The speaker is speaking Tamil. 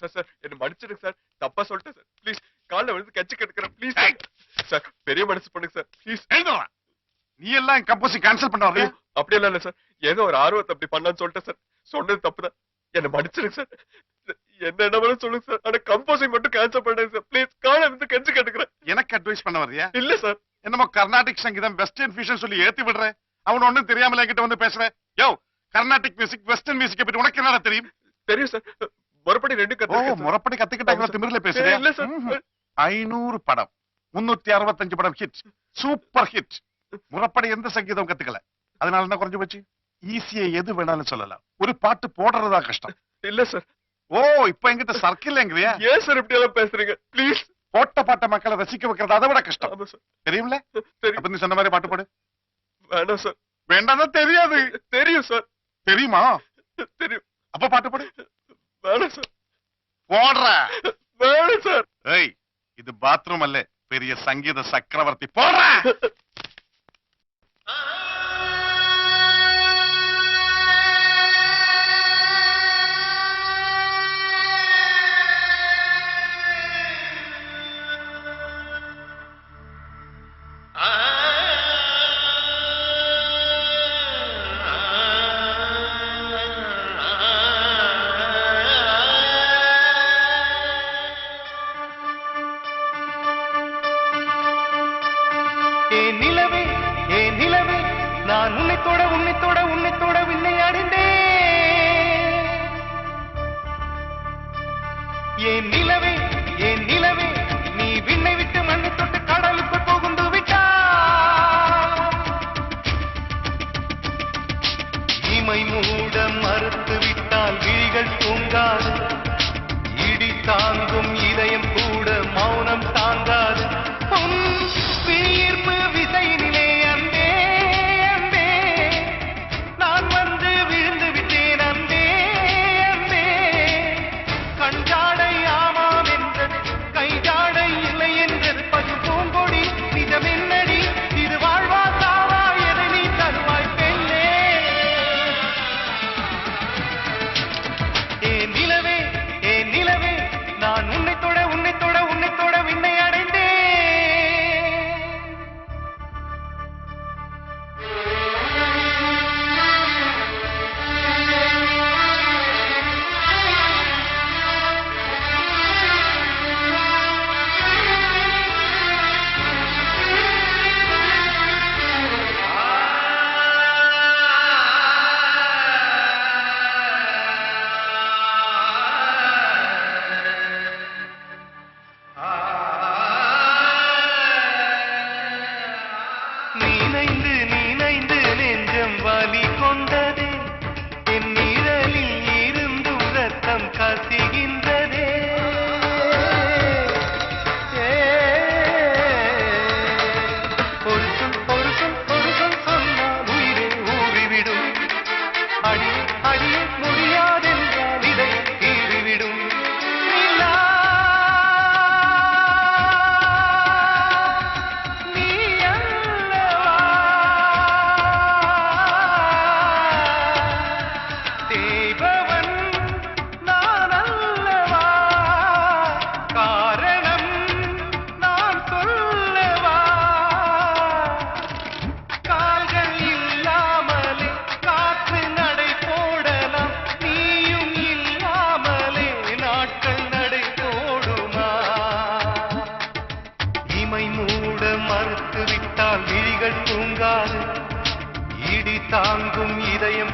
சார் சார் என்ன மன்னிச்சிடுங்க சார், தப்பா சொல்லிட்டேன் சார். ப்ளீஸ் காலைல விழுந்து கட்சி கட்டுக்கிறேன் ப்ளீஸ் சார். பெரிய மனசு பண்ணுங்க சார் ப்ளீஸ். நீ எல்லாம் கம்போசிங் கேன்சல் பண்ண வர்றியா? அப்படியெல்லாம் இல்ல சார், ஏதோ ஒரு ஆர்வத்தை அப்படி பண்ணான்னு சொல்லிட்டேன் சார். சொன்னது தப்புதான், என்ன மன்னிச்சிடுங்க சார். என்ன வேணும் சொல்லுங்க சார், ஆனா கம்போசிங் மட்டும் கேன்சல் பண்ணுங்க சார் ப்ளீஸ். காலைல விழுந்து கட்சி கட்டுக்கிறேன். எனக்கு அட்வைஸ் பண்ண வர்றியா? இல்ல சார். என்னமோ கர்நாடிக் சங்கீதம் வெஸ்டர்ன் ஃபியூஷன் சொல்லி ஏத்தி விடுறேன். அவன் ஒண்ணும் தெரியாமல என்கிட்ட வந்து பேசுறேன். யோ, கர்நாடிக் மியூசிக் வெஸ்டர்ன் மியூசிக் பத்தி உனக்கு என்ன தெரியும்? தெரியும் சார், முறப்படி ரெண்டு கத்துக்கிட்டேன். முறப்படி கத்துக்கிட்டாங்க திமிர்ல பேசுறேன். இல்ல சார். 500 படம் 365 படம் ஹிட், சூப்பர் ஹிட். முறப்படி எந்த சங்கீதம் கத்துக்கல, அதனால என்ன குறைஞ்சு போச்சு? ஈஸியா எது வேணாலும் சொல்லலாம், ஒரு பாட்டு போடுறதா கஷ்டம். இல்ல சார். ஓ, இப்ப என்கிட்ட சர்க்கிள் எங்கறியா? ஏன் சார் இப்படி எல்லாம் பேசுறீங்க ப்ளீஸ்? போட்ட பாட்ட மக்களை ரசிக்க வைக்கிறது அதை விட கஷ்டம். ஆமா சார். தெரியும்ல? தெரியும். அப்ப நீ சொன்ன மாதிரி பாட்டு போடு. வேண்டாம் சார். வேண்டாம் தெரியாது. தெரியும் சார். தெரியுமா? தெரியும். அப்ப பாட்டு போடு. வேண்டாம் சார். போடுற. வேண்டாம் சார். ஏய், இது பாத்ரூம் அல்ல, பெரிய சங்கீத சக்கரவர்த்தி. போடுற. நான் உன்னைத்தோட உன்னைத்தோட உன்னைத்தோட விண்ணை அடைந்தேன். ஏன் நிலவே ஏன் நிலவே நீ விண்ணை விட்டு மண்ணை தொட்டு கடலுக்கு புகுந்து விட்டா. இமை மூட மறுத்து விட்டால் விழிகள் தூங்காது, இடி தாங்கும் இதயம் கூட மௌனம் தாங்காது. ஈர்ப்பு விசையினிலே அன்பே அன்பே நான் வந்து விழுந்து விட்டேன். அன்பே அன்பே கஞ்சாடை ஆமாம் என்றது, கைஜாடை இல்லை என்றது. பசு பூங்கொடி நிஜம் என்னடி, இது வாழ்வா சாவா எதை நீ தருவாய் பெண்ணே. ஏன் நிலவே ஏன் நிலவே நான் உன்னைத்தோட உன்னைத்தோட உன்னைத்தோட விண்ணை அடைந்தேன். நீனைந்து நெஞ்சம் வலி கொண்டதே, என் நிழலில் இருந்து ரத்தம் கசிகின்றதே. ஒரு சொல் சொன்னால் உயிரே ஊறிவிடும். அடியே அடியே முடியாதென்றால் இதயம் கீறிவிடும். மறுத்து விட்டால் விழிகள் தூங்காது, இடி தாங்கும் இதயம்